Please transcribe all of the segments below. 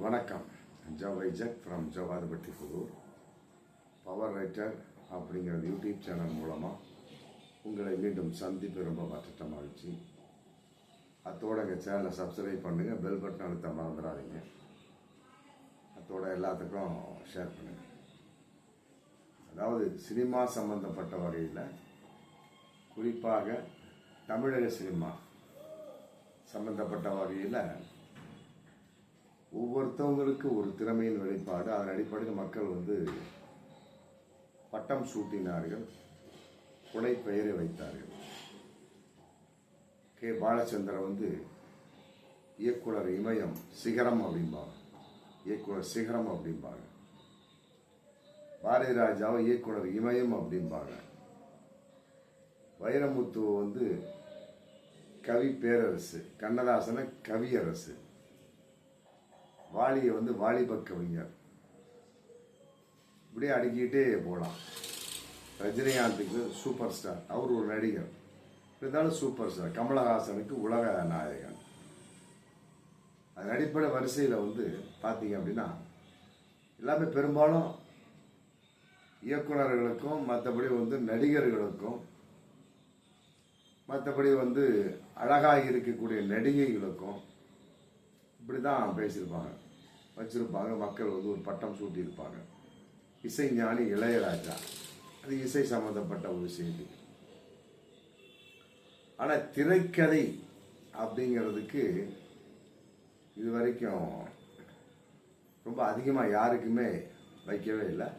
வணக்கம். ஜவைஜக் from Javadupatti Pudur. Power writer அப்படிங்கிற YouTube channel மூலமாக உங்களை மீண்டும் சந்திப்பு ரொம்ப மற்ற மகிழ்ச்சி. அத்தோட எங்கள் சேனலை சப்ஸ்கிரைப் பண்ணுங்கள், பெல் பட்டன் அழுத்த மறந்துடாதீங்க. அத்தோட எல்லாத்துக்கும் ஷேர் பண்ணுங்கள். அதாவது சினிமா சம்பந்தப்பட்ட வகையில், குறிப்பாக தமிழக சினிமா சம்பந்தப்பட்ட வகையில் ஒவ்வொருத்தவங்களுக்கு ஒரு திறமையின் வெளிப்பாடு. அதன் அடிப்படையில் மக்கள் பட்டம் சூட்டினார்கள், புனை பெயரை வைத்தார்கள். கே பாலச்சந்திரன் இயக்குனர் இமயம் சிகரம் அப்படிம்பாங்க, இயக்குனர் சிகரம் அப்படிம்பாங்க. பாரதி ராஜாவை இயக்குனர் இமயம் அப்படிம்பாங்க. வைரமுத்து கவி பேரரசு, கண்ணதாசனை கவியரசு, வாலியை வாலிப கவிஞர். இப்படியே அடுக்கிட்டே போகலாம். ரஜினிகாந்துக்கு சூப்பர் ஸ்டார், அவர் ஒரு நடிகர், இருந்தாலும் சூப்பர் ஸ்டார். கமலஹாசனுக்கு உலக நாயகன். அதன் அடிப்படை வரிசையில் பார்த்தீங்க அப்படின்னா எல்லாமே பெரும்பாலும் இயக்குநர்களுக்கும், மற்றபடி நடிகர்களுக்கும், மற்றபடி அழகாக இருக்கக்கூடிய நடிகைகளுக்கும் இப்படி தான் பேசியிருப்பாங்க, வச்சிருப்பாங்க. மக்கள் ஒரு பட்டம் சூட்டியிருப்பாங்க. இசைஞானி இளையராஜா, அது இசை சம்பந்தப்பட்ட ஒரு செய்தி. ஆனால் திரைக்கதை அப்படிங்கிறதுக்கு இது வரைக்கும் ரொம்ப அதிகமாக யாருக்குமே வைக்கவே இல்லை.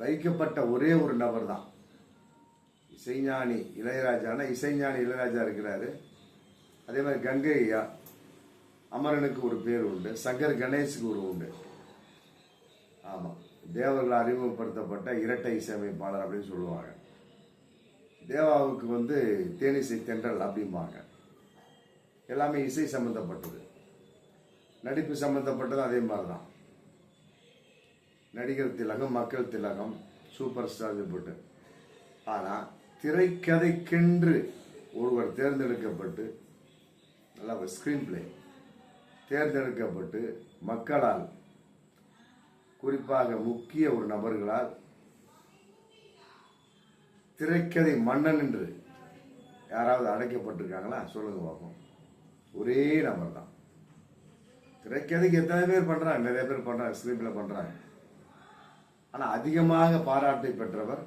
வைக்கப்பட்ட ஒரே ஒரு நபர் தான் இசைஞானி இளையராஜானா. இசைஞானி இளையராஜா இருக்கிறாரு. அதே மாதிரி கங்கை அமரனுக்கு ஒரு பேர் உண்டு, சங்கர் கணேஷுக்கு ஒரு உண்டு. ஆமாம், தேவர்கள் அறிமுகப்படுத்தப்பட்ட இரட்டை இசையமைப்பாளர் அப்படின்னு சொல்லுவாங்க. தேவாவுக்கு தேனிசை தென்றல் அப்படிம்பாங்க. எல்லாமே இசை சம்பந்தப்பட்டது. நடிப்பு சம்பந்தப்பட்டது அதே மாதிரி தான். நடிகர் திலகம், மக்கள் திலகம், சூப்பர் ஸ்டார் போட்டு. ஆனால் திரைக்கதைக்கென்று ஒருவர் தேர்ந்தெடுக்கப்பட்டு, நல்லா ஸ்கிரீன் பிளே தேர்ந்தெடுக்கப்பட்டு, மக்களால், குறிப்பாக முக்கிய ஒரு நபர்களால் திரைக்கதை மன்னன் என்று யாராவது அழைக்கப்பட்டிருக்காங்களா? சொல்லுங்க பார்ப்போம். ஒரே நபர் தான். திரைக்கதைக்கு எத்தனை பேர் பண்றாங்க? நிறைய பேர் பண்றாங்க, ஸ்கிரீன் பிளே பண்றாங்க. ஆனால் அதிகமாக பாராட்டை பெற்றவர்,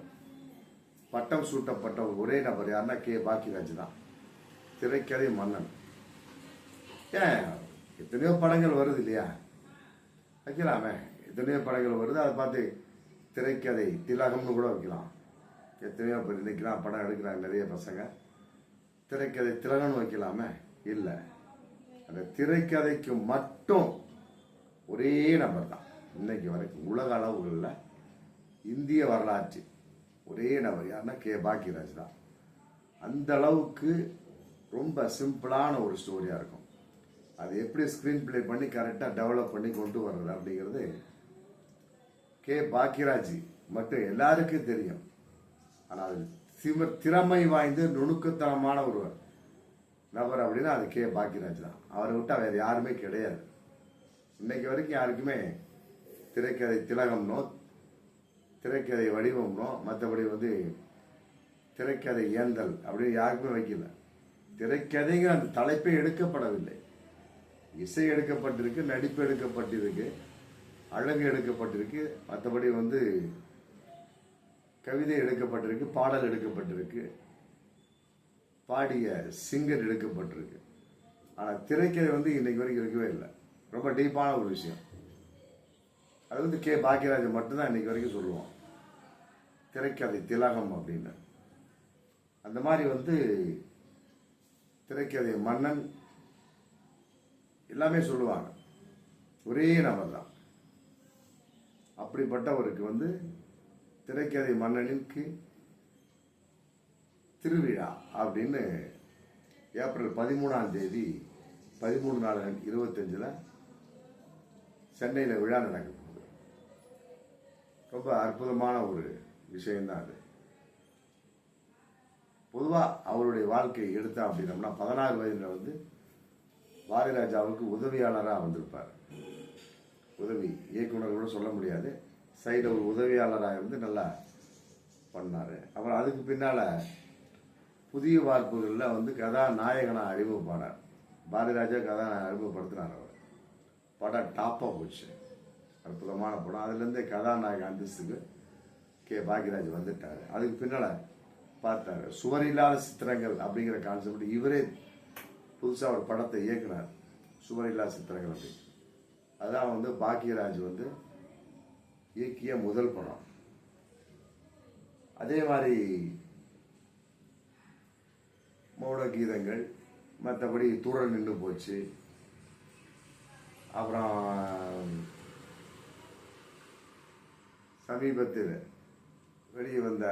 பட்டம் சூட்டப்பட்ட ஒரே நபர் யாருன்னா கே பாக்கியராஜ் தான். திரைக்கதை மன்னன். ஏன் எத்தனையோ படங்கள் வருது இல்லையா, வைக்கலாமே. எத்தனையோ படங்கள் வருது, அதை பார்த்து திரைக்கதை திலகம்னு கூட வைக்கலாம். எத்தனையோ பேர் இன்னைக்கெல்லாம் படம் எடுக்கிறாங்க நிறைய பசங்க, திரைக்கதை திலகம்னு வைக்கலாமே. இல்லை, அந்த திரைக்கதைக்கு மட்டும் ஒரே நபர் தான் இன்னைக்கு வரைக்கும் உலக அளவுகளில், இந்திய வரலாற்று ஒரே நபர் யாருன்னா கே பாக்கியராஜ் தான். அந்த அளவுக்கு ரொம்ப சிம்பிளான ஒரு ஸ்டோரியாக இருக்கும். அது எப்படி ஸ்க்ரீன் பிளே பண்ணி கரெக்டாக டெவலப் பண்ணி கொண்டு வர்றது அப்படிங்கிறது கே பாக்கியராஜ் மட்டும் எல்லாருக்கும் தெரியும். ஆனால் அது திறமை வாய்ந்து நுணுக்கத்தனமான ஒரு நபர் அப்படின்னா அது கே பாக்கியராஜ் தான். அவரை விட்டால் வேறு யாருமே கிடையாது. இன்னைக்கு வரைக்கும் யாருக்குமே திரைக்கதை திலகம்னோ, திரைக்கதை வடிவம்னோ, மற்றபடி திரைக்கதை ஏந்தல் அப்படின்னு யாருக்குமே வைக்கல. திரைக்கதைங்க அந்த தலைப்பே எடுக்கப்படவில்லை. இசை எடுக்கப்பட்டிருக்கு, நடிப்பு எடுக்கப்பட்டிருக்கு, அழகு எடுக்கப்பட்டிருக்கு, மற்றபடி கவிதை எடுக்கப்பட்டிருக்கு, பாடல் எடுக்கப்பட்டிருக்கு, பாடிய சிங்கர் எடுக்கப்பட்டிருக்கு. ஆனால் திரைக்கதை இன்னைக்கு வரைக்கும் இருக்கவே இல்லை. ரொம்ப டீப்பான ஒரு விஷயம். அது கே பாக்கியராஜ் மட்டும்தான் இன்னைக்கு வரைக்கும் சொல்லுவோம் திரைக்கதை திலகம் அப்படின்னு. அந்த மாதிரி திரைக்கதை மன்னன் எல்லாமே சொல்லுவாங்க. ஒரே நபர் தான். அப்படிப்பட்டவருக்கு திரைக்கதை மன்னனுக்கு திருவிழா அப்படின்னு ஏப்ரல் 13ஆம் தேதி 13/4/25 சென்னையில் விழா நடக்க போகுது. ரொம்ப அற்புதமான ஒரு விஷயம்தான் அது. பொதுவாக அவருடைய வாழ்க்கையை எடுத்தா அப்படின்னம்னா 16 வயதில் பாரதிராஜாவுக்கு உதவியாளராக வந்திருப்பார். உதவி இயக்குனர் கூட சொல்ல முடியாது, சைடில் ஒரு உதவியாளராக இருந்து நல்லா பண்ணார். அப்புறம் அதுக்கு பின்னால் புதிய வார்ப்புகளில் வந்து கதாநாயகனாக அறிமுகப்பானார். பாரதிராஜா கதாநாயகன் அறிமுகப்படுத்தினார். அவர் படம் டாப்பாக போச்சு, அற்புதமான படம். அதுலேருந்தே கதாநாயக அந்தஸ்துக்கு பாக்யராஜ் வந்துட்டார். அதுக்கு பின்னால் பார்த்தார் சுவரில்லாத சித்திரங்கள் அப்படிங்கிற கான்செப்ட் இவரே புதுசாக ஒரு படத்தை இயக்குனார், சுவரில்லாத சித்திரங்கள் அப்படி. அதான் வந்து பாக்யராஜ் வந்து இயக்கிய முதல் படம். அதே மாதிரி மௌன கீதங்கள், மற்றபடி தூரல் நின்று போச்சு, அப்புறம் சமீபத்தில் வெளியே வந்த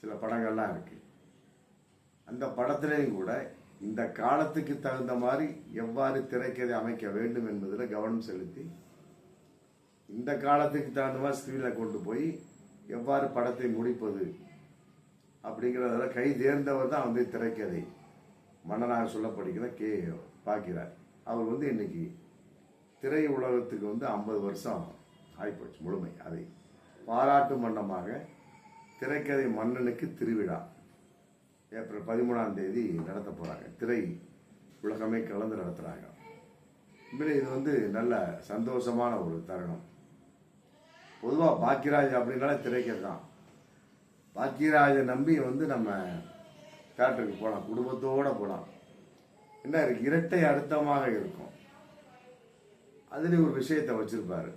சில படங்கள்லாம் இருக்கு. அந்த படத்திலையும் கூட இந்த காலத்துக்கு தகுந்த மாதிரி எவ்வாறு திரைக்கதை அமைக்க வேண்டும் என்பதில் கவனம் செலுத்தி இந்த காலத்துக்கு தகுந்த மாதிரி ஸ்கிரீனில் கொண்டு போய் எவ்வாறு படத்தை முடிப்பது அப்படிங்கிறத கை தேர்ந்தவர் தான் வந்து திரைக்கதை மன்னனாக சொல்லப்படுகிற பாக்யராஜ். அவர் வந்து இன்னைக்கு திரை உலகத்துக்கு வந்து 50 வருஷம் ஆகிப்போச்சு முழுமை. அதை பாராட்டு மன்னமாக திரைக்கதை மன்னனுக்கு திருவிழா ஏப்ரல் 13ஆம் தேதி நடத்த போறாங்க. திரை உலகமே கலந்து நடத்துறாங்க. இது வந்து நல்ல சந்தோஷமான ஒரு தருணம். பொதுவாக பாக்யராஜ் அப்படின்னாலே திரைக்கதை தான். பாக்யராஜை நம்பி வந்து நம்ம தியேட்டருக்கு போகலாம், குடும்பத்தோடு போகலாம். என்ன இருக்கு, இரட்டை அர்த்தமாக இருக்கும். அதுலேயும் ஒரு விஷயத்தை வச்சிருப்பாரு,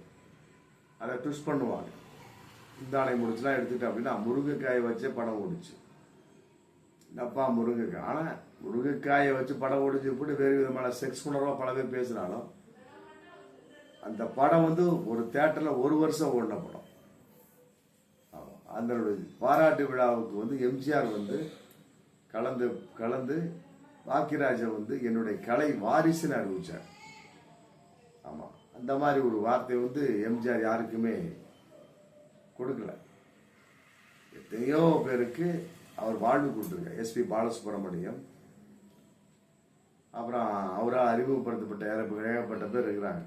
அதை ட்விஸ்ட் பண்ணுவாங்க. இந்தானை முடிச்சுலாம் எடுத்துட்டு அப்படின்னா முருங்கைக்காயை வச்சே படம் ஓடிச்சு. என்னப்பா முருங்கைக்காய், ஆனால் முருங்கைக்காயை வச்சு படம் ஓடிச்சு போட்டு வேறு விதமான செக்ஸ் உணர்வாக பல பேர் பேசுனாலும் அந்த படம் வந்து ஒரு தியேட்டரில் 1 வருஷம் ஓடின படம். அந்த பாராட்டு விழாவுக்கு வந்து எம்ஜிஆர் வந்து கலந்து பாக்யராஜை வந்து என்னுடைய கலை வாரிசுன்னு அறிவிச்சார். ஆமாம், அந்த மாதிரி ஒரு வார்த்தை வந்து எம்ஜிஆர் யாருக்குமே கொடுக்கல. எத்தனையோ பேருக்கு அவர் வாழ்வு கொடுத்துருக்கார். எஸ்பி பாலசுப்ரமணியம், அப்புறம் அவரால் அறிமுகப்படுத்தப்பட்ட ஏகப்பட்ட பேர் இருக்கிறாங்க.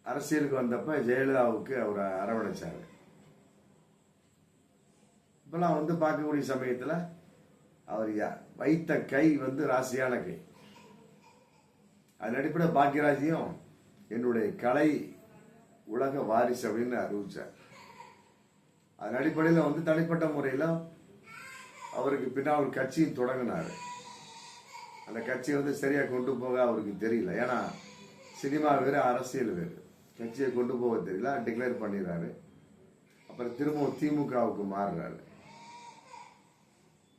அரசியலுக்கு வந்தப்ப ஜெயலலிதாவுக்கு அவரை அரவணைச்சார். இப்பெல்லாம் வந்து பார்க்கக்கூடிய சமயத்தில் அவர் வைத்த கை வந்து ராசியான கை. அதன் அடிப்படையில் பாக்யராஜையும் என்னுடைய கலை உலக வாரிசு அப்படின்னு அறிவிச்சார். அதன் அடிப்படையில் வந்து தனிப்பட்ட முறையில் அவருக்கு பின்னால் ஒரு கட்சியும் தொடங்கினார். அந்த கட்சியை வந்து சரியாக கொண்டு போக அவருக்கு தெரியல. ஏன்னா சினிமா வேறு அரசியல் வேறு, கட்சியை கொண்டு போக தெரியல, டிக்ளேர் பண்ணிடுறாரு. அப்புறம் திரும்பவும் திமுகவுக்கு மாறுறாரு.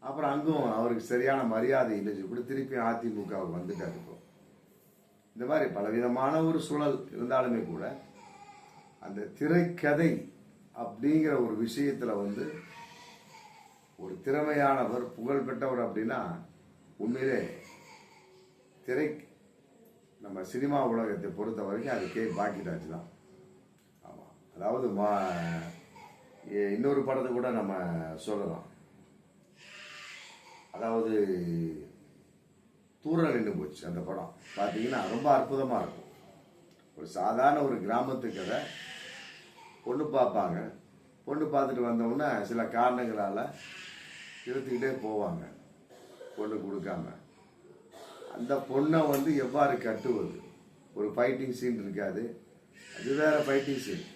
அப்புறம் அங்கும் அவருக்கு சரியான மரியாதை இல்லை சொல்லி திருப்பி அதிமுகவுக்கு வந்துட்டார். இப்போ இந்த மாதிரி பலவிதமான ஒரு சூழல் இருந்தாலுமே கூட அந்த திரைக்கதை அப்படிங்கிற ஒரு விஷயத்துல வந்து ஒரு திறமையானவர், புகழ் பெற்றவர் அப்படின்னா உண்மையிலே நம்ம சினிமா உலகத்தை பொறுத்த வரைக்கும் அது பாக்யராஜ் தான். ஆமா, அதாவது இன்னொரு படத்தை கூட நம்ம சொல்லலாம். அதாவது தூரல் நின்று போச்சு. அந்த படம் பார்த்தீங்கன்னா ரொம்ப அற்புதமாக இருக்கும். ஒரு சாதாரண ஒரு கிராமத்து கதை. பொண்ணு பார்ப்பாங்க, பொண்ணு பார்த்துட்டு வந்தோடனே சில காரணங்களால் இழுத்துக்கிட்டே போவாங்க, பொண்ணு கொடுக்காம. அந்த பொண்ணை வந்து எவ்வாறு கட்டுவது, ஒரு ஃபைட்டிங் சீன் இருக்காது, அது வேற ஃபைட்டிங் சீன்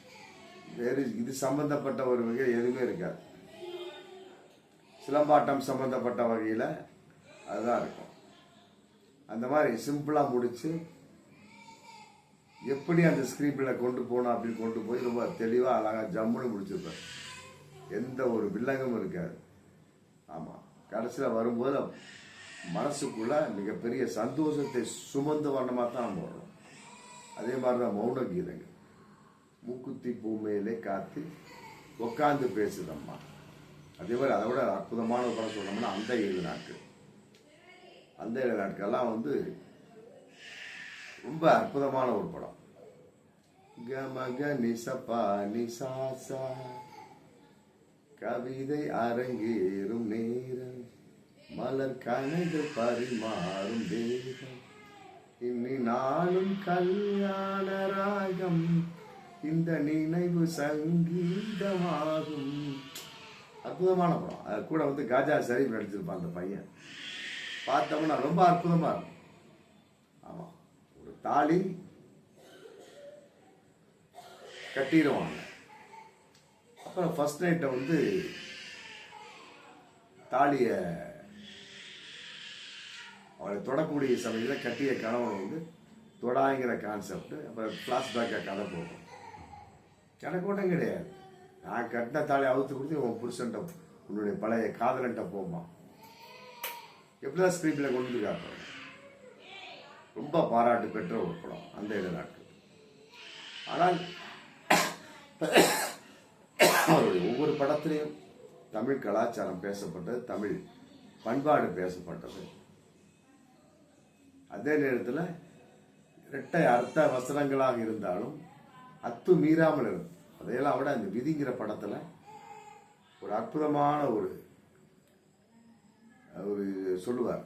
வேறு, இது சம்பந்தப்பட்ட ஒரு வகை எதுவுமே இருக்காது. சிலம்பாட்டம் சம்பந்தப்பட்ட வகையில் அதுதான் இருக்கும். அந்த மாதிரி சிம்பிளாக முடித்து எப்படி அந்த ஸ்கிரீப்பில் கொண்டு போகணும் அப்படின்னு கொண்டு போய் ரொம்ப தெளிவாக அழகாக ஜம்முன்னு முடிச்சிருப்பார். எந்த ஒரு வில்லங்கமும் இருக்காது. ஆமாம், கடைசியில் வரும்போது மனசுக்குள்ள மிகப்பெரிய சந்தோஷத்தை சுமந்து வண்ணமாக தான் நம்ம வரணும். அதே மாதிரி தான் மௌன கீதங்கள். மூக்குத்தி பூ மேலே காத்து உட்காந்து பேசுதம்மா. அதே மாதிரி அதை விட அற்புதமான ஒரு படம் சொல்லணும்னா அந்த 7 நாட்கள். அந்த 7 நாட்கள்லாம் வந்து ரொம்ப அற்புதமான ஒரு படம். கமக நிசப்பா நிசாசா கவிதை அரங்கேறும் நேரம் மலர் கணைகள் பரிமாறும் தேகம், இன்னி நாளும் கல்யாண ராகம், இந்த நினைவு சங்கீதமாகும். அற்புதமான படம். அது கூட வந்து காஜா ஷரீப் நடிச்சிருப்பான் அந்த பையன். பார்த்தோம்னா ரொம்ப அற்புதமா இருக்கும். ஆமா, ஒரு தாலி கட்டிடுவாங்க. அப்புறம் ஃபர்ஸ்ட் நைட்டை வந்து தாலிய அவளை தொடக்கூடிய சமயத்தில் கட்டிய கணவன் வந்து தொடாங்கிற கான்செப்ட். அப்புறம் ஃப்ளாஷ்பேக்காக கதை போகும். எனக்கு ஒன்றும் கிடையாது, நான் கட்டின தாலி அவுத்து கொடுத்து உன் புருஷன்ட்ட, உன்னுடைய பழைய காதலன்ட்ட போமா. எப்படிதான் ஸ்கிரீன்ல கொண்டு வந்து காட்டுறோம். ரொம்ப பாராட்டு பெற்ற ஒரு படம் அந்த நாட்கள். ஆனால் அவருடைய ஒவ்வொரு படத்திலையும் தமிழ் கலாச்சாரம் பேசப்பட்டது, தமிழ் பண்பாடு பேசப்பட்டது. அதே நேரத்தில் இரட்டை அர்த்த வசனங்களாக இருந்தாலும் அத்து மீறாமல் இருக்கும். அதையெல்லாம் விட அந்த விதிங்கிற படத்துல ஒரு அற்புதமான ஒரு சொல்லுவார்,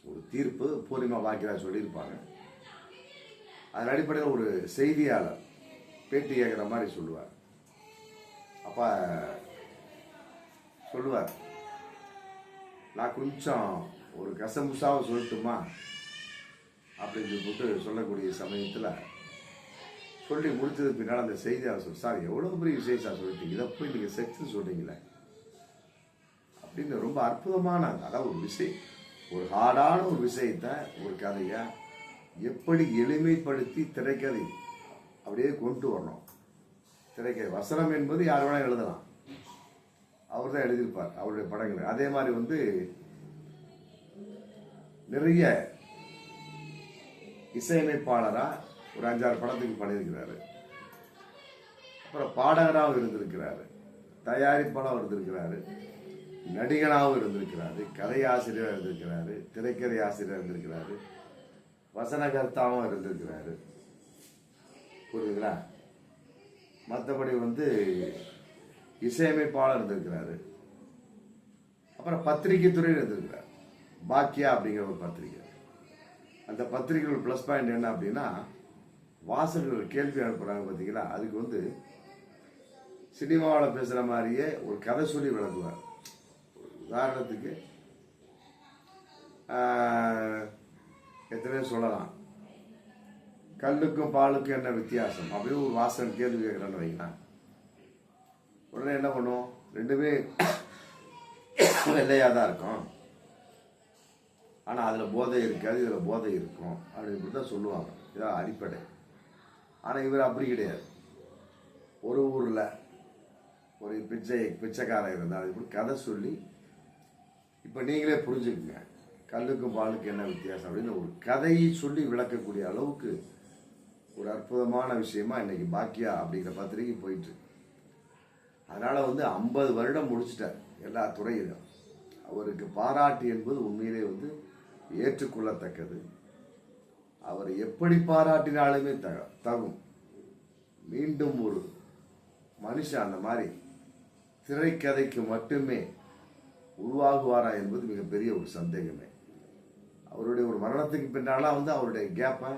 ஒரு தீர்ப்பு பூர்ணிமா பாக்கியராஜ் சொல்லியிருப்பாங்க. அதன் அடிப்படையில் ஒரு செய்தியாளர் பேட்டி கேட்குற மாதிரி சொல்லுவார். அப்ப சொல்லுவார், நான் கொஞ்சம் ஒரு கசமுசாவை சொல்லட்டுமா அப்படின்னு சொல்லிட்டு சொல்லக்கூடிய சமயத்தில் சொல்லி முடிச்சதுக்கு பின்னால் அந்த செய்தியாளர் சொல், சார் எவ்வளோ பெரிய விசேஷம் சொல்லிட்டீங்க, இதை போய் நீங்கள் செக்ஸ் சொல்றீங்களே அப்படின்னு. ரொம்ப அற்புதமான, அதாவது ஒரு விஷயம், ஒரு ஹார்டான ஒரு விஷயத்தை ஒரு கதையை எப்படி எளிமைப்படுத்தி திரைக்கதை அப்படியே கொண்டு வரணும். திரைக்கதை வசனம் என்பது யார் வேணா எழுதலாம், அவர் தான் எழுதியிருப்பார் அவருடைய படங்கள். அதே மாதிரி வந்து நிறைய இசையமைப்பாளரா ஒரு 5-6 படத்துக்கு பண்ணியிருக்கிறாரு. அப்புறம் பாடகராகவும் இருந்திருக்கிறாரு, தயாரிப்பாளராகவும் இருந்திருக்கிறாரு, நடிகனாகவும் இருந்திருக்கிறாரு, கதையாசிரியராக இருந்திருக்கிறாரு, திரைக்கதை ஆசிரியராக இருந்திருக்கிறாரு, வசனகர்த்தாவும் இருந்திருக்கிறாரு. புரியுதுங்களா? மற்றபடி வந்து இசையமைப்பாளர் இருந்திருக்கிறாரு. அப்புறம் பத்திரிகை துறையில் இருந்திருக்கிறார். பாக்கியா அப்படிங்கிற ஒரு பத்திரிகை. அந்த பத்திரிகையோட ப்ளஸ் பாயிண்ட் என்ன அப்படின்னா, வாசகர்கள் கேள்வி அனுப்புறாங்க பார்த்தீங்களா, அதுக்கு வந்து சினிமாவில் பேசுகிற மாதிரியே ஒரு கதை சொல்லி விளக்குவார். உதாரணத்துக்கு எத்தனையோ சொல்லலாம், கல்லுக்கும் பாலுக்கும் என்ன வித்தியாசம் அப்படின்னு ஒரு வாசகன் கேள்வி கேட்குறான்னு வைக்கலாம். உடனே என்ன பண்ணுவோம், ரெண்டுமே வெள்ளையாக தான் இருக்கும், ஆனால் அதில் போதை இருக்காது, இதில் போதை இருக்கும் அப்படின்னு தான் சொல்லுவாங்க. இதான் அடிப்படை. ஆனால் இவர் அப்படி கிடையாது. ஒரு ஊரில் ஒரு பிச்சைக்காரன் இருந்தால் அது இப்படி கதை சொல்லி, இப்போ நீங்களே புரிஞ்சுக்குங்க, கல்லுக்கும் பாலுக்கும் என்ன வித்தியாசம் அப்படின்னு ஒரு கதையை சொல்லி விளக்கக்கூடிய அளவுக்கு ஒரு அற்புதமான விஷயமா இன்னைக்கு பாக்கியா அப்படிங்கிற பத்திரிகை போயிட்டு. அதனால வந்து 50 வருடம் முடிச்சிட்டார் எல்லா துறையிலும். அவருக்கு பாராட்டு என்பது உண்மையிலே வந்து ஏற்றுக்கொள்ளத்தக்கது. அவர் எப்படி பாராட்டினாலுமே தகும். மீண்டும் ஒரு மனுஷன் அந்த மாதிரி திரைக்கதைக்கு மட்டுமே உருவாகுவாரா என்பது மிகப்பெரிய ஒரு சந்தேகமே. அவருடைய ஒரு மரணத்துக்கு பின்னாலாம் வந்து அவருடைய கேப்பை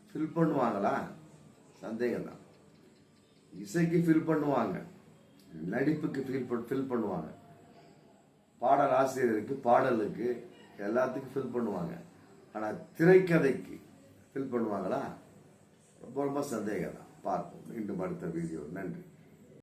ஃபில் பண்ணுவாங்களா, சந்தேகம் தான். இசைக்கு ஃபில் பண்ணுவாங்க, நடிப்புக்கு ஃபில் பண்ணுவாங்க, பாடல் ஆசிரியருக்கு பாடலுக்கு எல்லாத்துக்கும் ஃபில் பண்ணுவாங்க. ஆனால் திரைக்கதைக்கு ஃபில் பண்ணுவாங்களா, ரொம்ப ரொம்ப சந்தேகம் தான். பார்ப்போம் மீண்டும் அடுத்த வீடியோ. நன்றி.